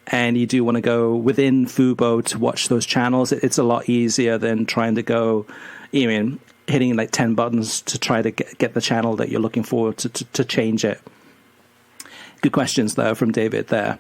and you do want to go within Fubo to watch those channels, it's a lot easier than trying to go, hitting like 10 buttons to try to get the channel that you're looking for to change it. Good questions, though, from David there.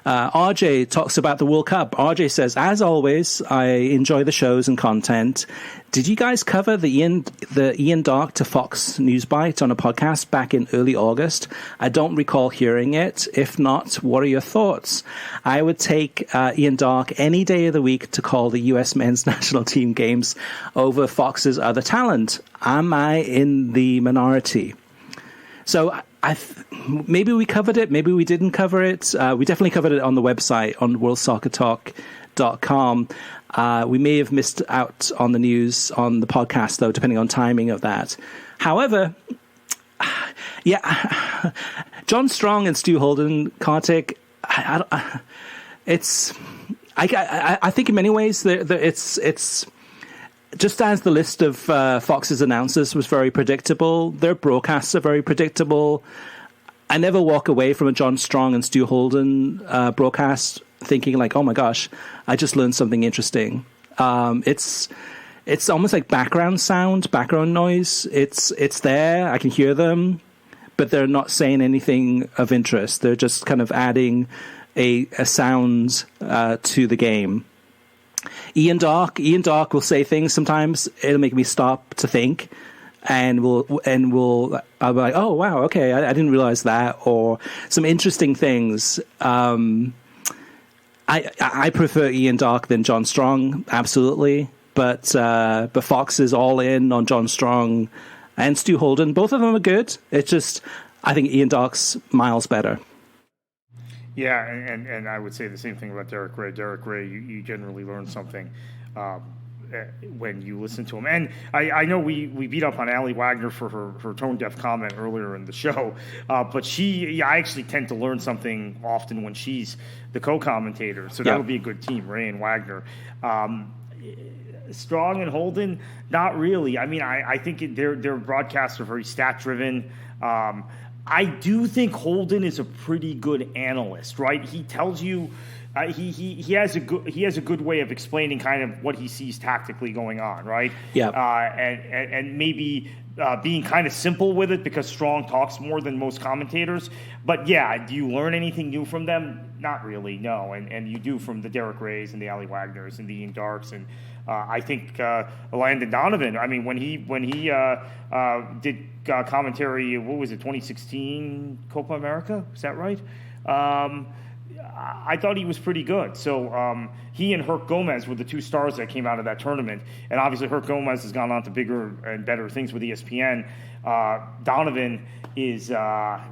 RJ talks about the World Cup. RJ says, as always, I enjoy the shows and content. Did you guys cover the Ian Darke to Fox News Bite on a podcast back in early August? I don't recall hearing it. If not, what are your thoughts? I would take Ian Darke any day of the week to call the U.S. men's national team games over Fox's other talent. Am I in the minority? So maybe we covered it, maybe we didn't cover it. We definitely covered it on the website, on worldsoccertalk.com. We may have missed out on the news on the podcast, though, depending on timing of that. However, John Strong and Stu Holden, Kartik, I think in many ways it's just as the list of Fox's announcers was very predictable, their broadcasts are very predictable. I never walk away from a John Strong and Stu Holden broadcast thinking like, oh my gosh, I just learned something interesting. It's almost like background sound, background noise. It's there, I can hear them, but they're not saying anything of interest. They're just kind of adding a sound to the game. Ian Darke will say things sometimes. It'll make me stop to think, and I'll be like, oh wow, okay, I didn't realize that, or some interesting things. I prefer Ian Darke than John Strong, absolutely, but Fox is all in on John Strong and Stu Holden. Both of them are good. It's just I think Ian Darke's miles better. Yeah, and I would say the same thing about Derek Ray. Derek Ray, you generally learn something when you listen to him. And I know we beat up on Allie Wagner for her tone-deaf comment earlier in the show, but I actually tend to learn something often when she's the co-commentator. So that would be a good team, Ray and Wagner. Strong and Holden, not really. I mean, I think their broadcasts are very stat-driven. I do think Holden is a pretty good analyst, right? He tells you he has a good way of explaining kind of what he sees tactically going on, right? Yeah. And maybe being kind of simple with it, because Strong talks more than most commentators. But yeah, do you learn anything new from them? Not really, no. And you do from the Derek Rays and the Allie Wagners and the Ian Darks and I think Landon Donovan. I mean, when he did commentary, what was it, 2016 Copa America? Is that right? I thought he was pretty good. So he and Herc Gomez were the two stars that came out of that tournament. And obviously Herc Gomez has gone on to bigger and better things with ESPN. Donovan is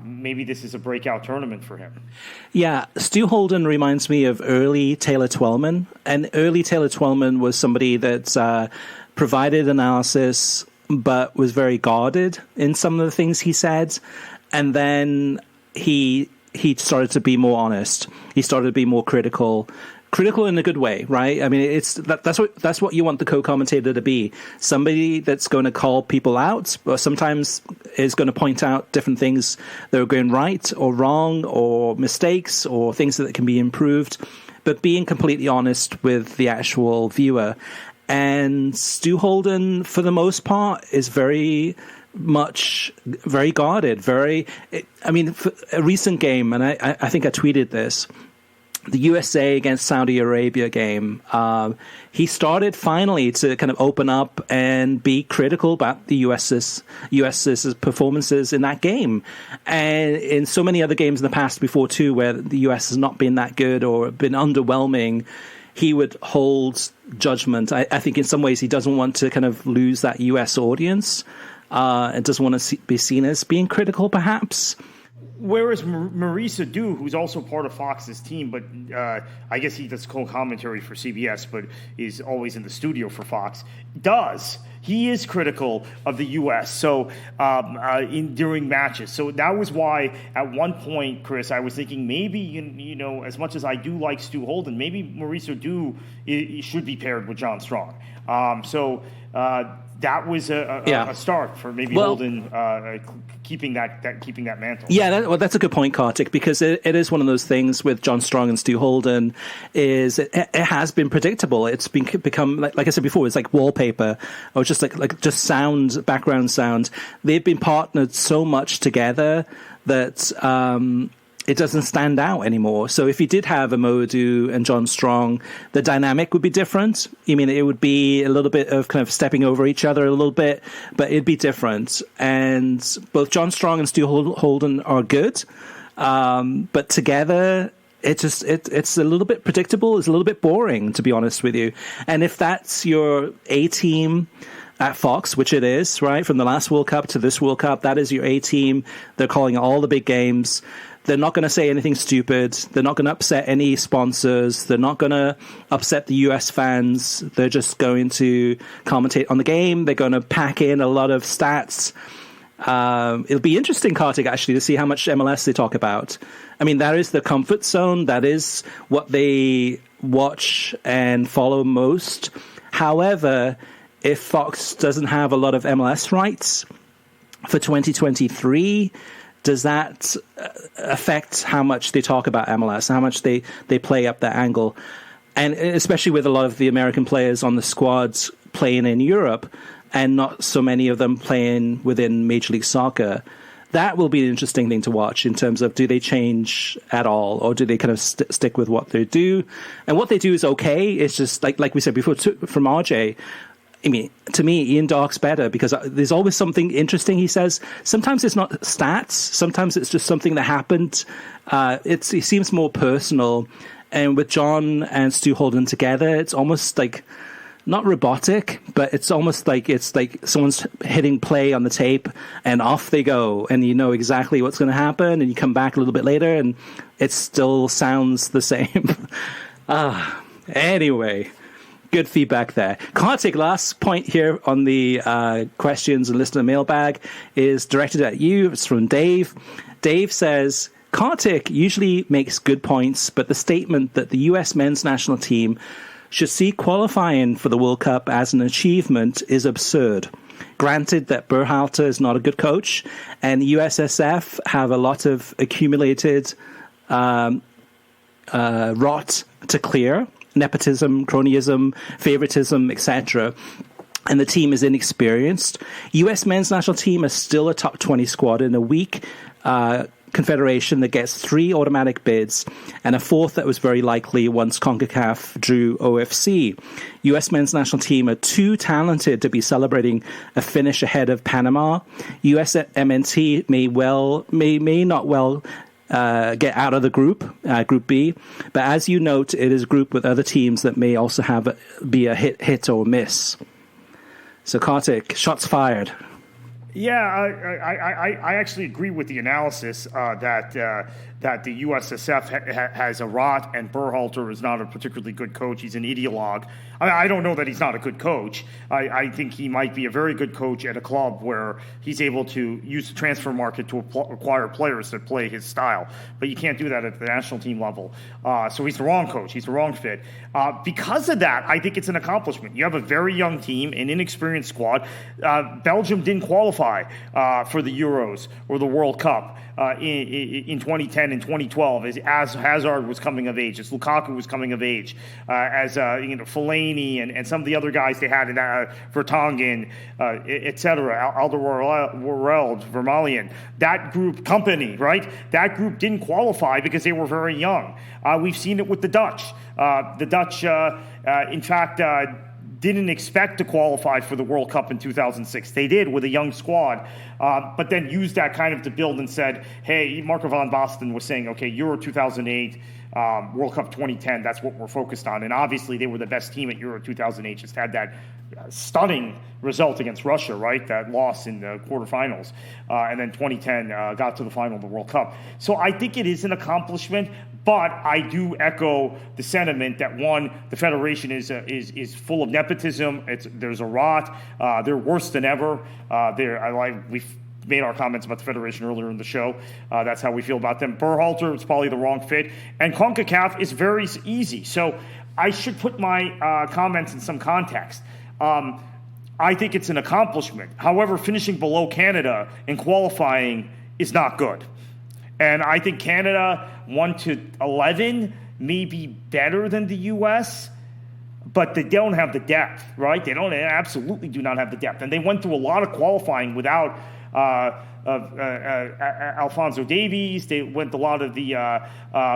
maybe this is a breakout tournament for him. Yeah, Stu Holden reminds me of early Taylor Twellman. And early Taylor Twellman was somebody that provided analysis but was very guarded in some of the things he said. And then he started to be more honest. He started to be more critical in a good way, right? I mean, that's what you want the co-commentator to be. Somebody that's going to call people out, or sometimes is going to point out different things that are going right or wrong, or mistakes, or things that can be improved, but being completely honest with the actual viewer. And Stu Holden, for the most part, is very guarded. I mean, for a recent game, and I think I tweeted this, the USA against Saudi Arabia game, he started finally to kind of open up and be critical about the US's performances in that game. And in so many other games in the past before too, where the US has not been that good or been underwhelming, he would hold judgment. I think in some ways he doesn't want to kind of lose that US audience. And doesn't want to be seen as being critical, perhaps. Whereas Maurice Adu, who's also part of Fox's team, but I guess he does co-commentary for CBS, but is always in the studio for Fox, he is critical of the U.S. So during matches. So that was why at one point, Chris, I was thinking maybe, you know, as much as I do like Stu Holden, maybe Maurice Adu should be paired with John Strong. That was a start for maybe Holden keeping that mantle. Yeah, that's a good point, Kartik, because it is one of those things with John Strong and Stu Holden is it has been predictable. It's become like I said before, it's like wallpaper or just like just sound, background sound. They've been partnered so much together that it doesn't stand out anymore. So if you did have Amodu and John Strong, the dynamic would be different. I mean, it would be a little bit of kind of stepping over each other a little bit, but it'd be different. And both John Strong and Stu Holden are good, but together it's a little bit predictable. It's a little bit boring, to be honest with you. And if that's your A team at Fox, which it is, right, from the last World Cup to this World Cup, that is your A team. They're calling all the big games. They're not going to say anything stupid. They're not going to upset any sponsors. They're not going to upset the US fans. They're just going to commentate on the game. They're going to pack in a lot of stats. It'll be interesting, Kartik, actually, to see how much MLS they talk about. I mean, that is the comfort zone. That is what they watch and follow most. However, if Fox doesn't have a lot of MLS rights for 2023, does that affect how much they talk about MLS, how much they play up that angle? And especially with a lot of the American players on the squads playing in Europe and not so many of them playing within Major League Soccer, that will be an interesting thing to watch in terms of do they change at all or do they kind of stick with what they do? And what they do is okay. It's just like we said before from RJ, I mean, to me, Ian Dark's better because there's always something interesting he says. Sometimes it's not stats. Sometimes it's just something that happened. It seems more personal. And with John and Stu Holden together, it's almost like not robotic, but it's almost like it's like someone's hitting play on the tape and off they go. And you know exactly what's going to happen. And you come back a little bit later and it still sounds the same. Anyway. Good feedback there. Kartik, last point here on the questions and listener mailbag is directed at you. It's from Dave. Dave says, Kartik usually makes good points, but the statement that the U.S. men's national team should see qualifying for the World Cup as an achievement is absurd. Granted that Berhalter is not a good coach, and USSF have a lot of accumulated rot to clear, nepotism, cronyism, favoritism, etc., and the team is inexperienced. U.S. men's national team is still a top 20 squad in a weak confederation that gets 3 automatic bids and a 4th that was very likely once CONCACAF drew OFC. U.S. men's national team are too talented to be celebrating a finish ahead of Panama. U.S. MNT may not well get out of the Group B, but as you note, it is a group with other teams that may also be a hit or miss. So Kartik, shots fired. Yeah, I actually agree with the analysis that the USSF has a rot and Berhalter is not a particularly good coach. He's an ideologue. I don't know that he's not a good coach. I think he might be a very good coach at a club where he's able to use the transfer market to acquire players that play his style. But you can't do that at the national team level. So he's the wrong coach. He's the wrong fit. Because of that, I think it's an accomplishment. You have a very young team, an inexperienced squad. Belgium didn't qualify for the Euros or the World Cup in 2010 and 2012 as Hazard was coming of age, as Lukaku was coming of age, as Fellaini and some of the other guys they had in Vertonghen, etc., Alderweireld, Vermaelen. That group company, right? That group didn't qualify because they were very young. We've seen it with the Dutch. The Dutch, in fact, didn't expect to qualify for the World Cup in 2006. They did with a young squad, but then used that kind of to build and said, hey, Marco van Basten was saying, okay, Euro 2008, World Cup 2010, that's what we're focused on. And obviously they were the best team at Euro 2008, just had that stunning result against Russia, right? That loss in the quarterfinals. And then 2010 got to the final of the World Cup. So I think it is an accomplishment, but I do echo the sentiment that, one, the federation is full of nepotism. There's a rot. They're worse than ever. We've made our comments about the federation earlier in the show. That's how we feel about them. Berhalter is probably the wrong fit. And CONCACAF is very easy. So I should put my comments in some context. I think it's an accomplishment. However, finishing below Canada in qualifying is not good. And I think Canada 1-11 may be better than the U.S., but they don't have the depth, right? They absolutely do not have the depth. And they went through a lot of qualifying without Alphonso Davies. They went a lot of the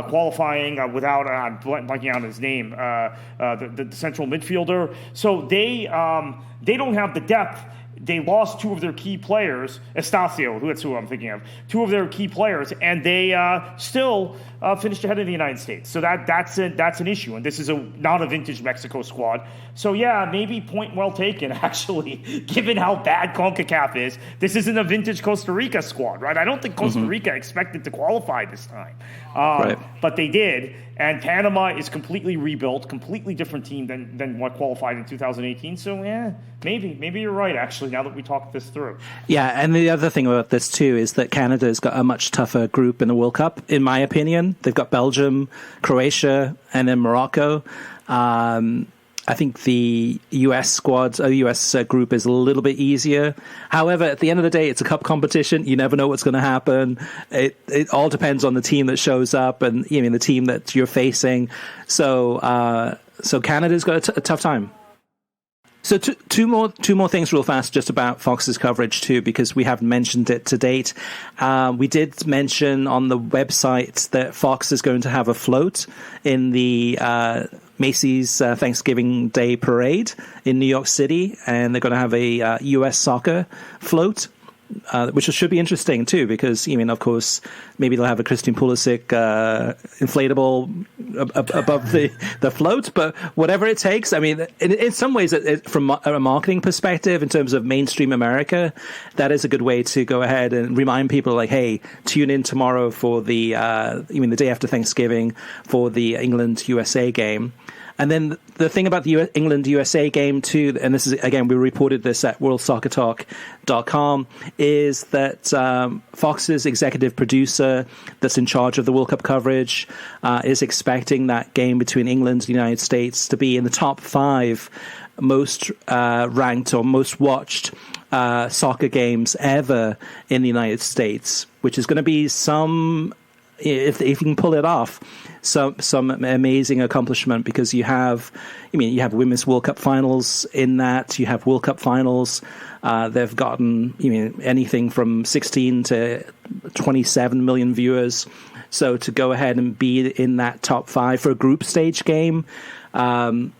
qualifying without, I'm blanking on his name, the central midfielder. So they don't have the depth. They lost 2 of their key players, Estacio, that's who I'm thinking of, 2 of their key players, and they still finished ahead of the United States. So that's an issue, and this is not a vintage Mexico squad. So yeah, maybe point well taken, actually, given how bad CONCACAF is. This isn't a vintage Costa Rica squad, right? I don't think Costa Rica expected to qualify this time, right. But they did. And Panama is completely rebuilt, completely different team than what qualified in 2018. So, yeah, maybe you're right, actually, now that we talked this through. Yeah, and the other thing about this, too, is that Canada's got a much tougher group in the World Cup, in my opinion. They've got Belgium, Croatia, and then Morocco. I think the US group is a little bit easier. However, at the end of the day, it's a cup competition. You never know what's going to happen. It all depends on the team that shows up and the team that you're facing. So Canada's got a tough time. So two more things real fast just about Fox's coverage too, because we haven't mentioned it to date. We did mention on the website that Fox is going to have a float in the Macy's Thanksgiving Day Parade in New York City, and they're going to have a U.S. soccer float, which should be interesting too, because of course, maybe they'll have a Christian Pulisic inflatable above the float, but whatever it takes. I mean, in some ways, from a marketing perspective, in terms of mainstream America, that is a good way to go ahead and remind people, like, hey, tune in tomorrow for the day after Thanksgiving for the England USA game. And then the thing about the England-USA game too, and this is, again, we reported this at worldsoccertalk.com, is that Fox's executive producer that's in charge of the World Cup coverage is expecting that game between England and the United States to be in the top 5 most ranked or most watched soccer games ever in the United States, which is going to be some, if you can pull it off, some amazing accomplishment, because you have Women's World Cup finals in that, you have World Cup finals. They've gotten anything from 16 to 27 million viewers. So to go ahead and be in that top 5 for a group stage game on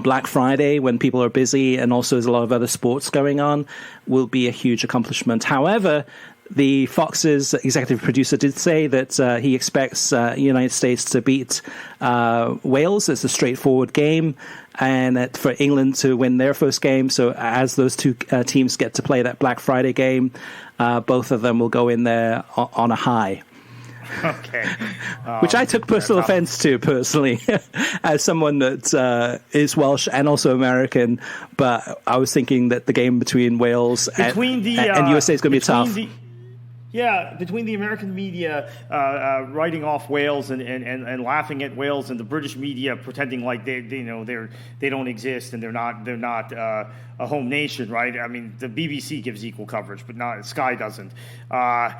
Black Friday when people are busy and also there's a lot of other sports going on will be a huge accomplishment. However, the Fox's executive producer did say that he expects United States to beat Wales. It's a straightforward game, and for England to win their first game. So as those two teams get to play that Black Friday game, both of them will go in there on a high. Okay. Which I took personal offense to, personally, as someone that is Welsh and also American. But I was thinking that the game between Wales and USA is going to be tough. Between the American media writing off Wales and laughing at Wales, and the British media pretending like they don't exist and they're not a home nation, right? I mean, the BBC gives equal coverage, but not Sky doesn't. I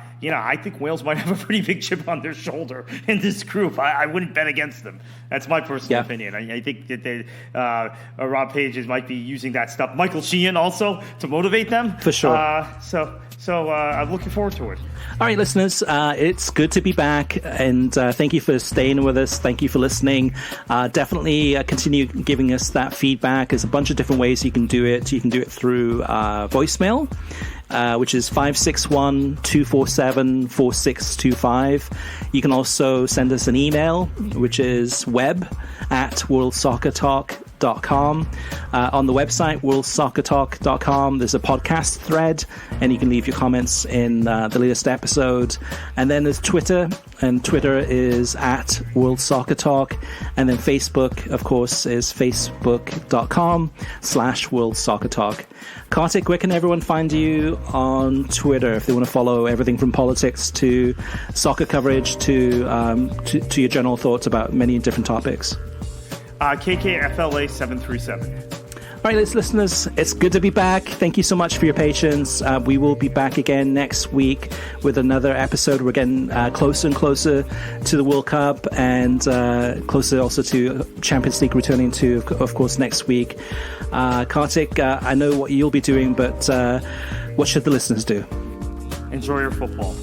think Wales might have a pretty big chip on their shoulder in this group. I wouldn't bet against them. That's my personal opinion. I think that Rob Pages might be using that stuff. Michael Sheehan also to motivate them for sure. So I'm looking forward to it. All right, listeners, it's good to be back, and thank you for staying with us. Thank you for listening. Definitely continue giving us that feedback. There's a bunch of different ways you can do it. You can do it through voicemail, which is 561-247-4625. You can also send us an email, which is web@worldsoccertalk.com. On the website, worldsoccertalk.com, there's a podcast thread, and you can leave your comments in the latest episode. And then there's Twitter, and Twitter is @worldsoccertalk. And then Facebook, of course, is facebook.com/worldsoccertalk. Kartik, where can everyone find you on Twitter if they want to follow everything from politics to soccer coverage to your general thoughts about many different topics? KKFLA737. All right, listeners, it's good to be back. Thank you so much for your patience. We will be back again next week with another episode. We're getting closer and closer to the World Cup, and closer also to Champions League returning to, of course, next week. Kartik, I know what you'll be doing, but what should the listeners do? Enjoy your football.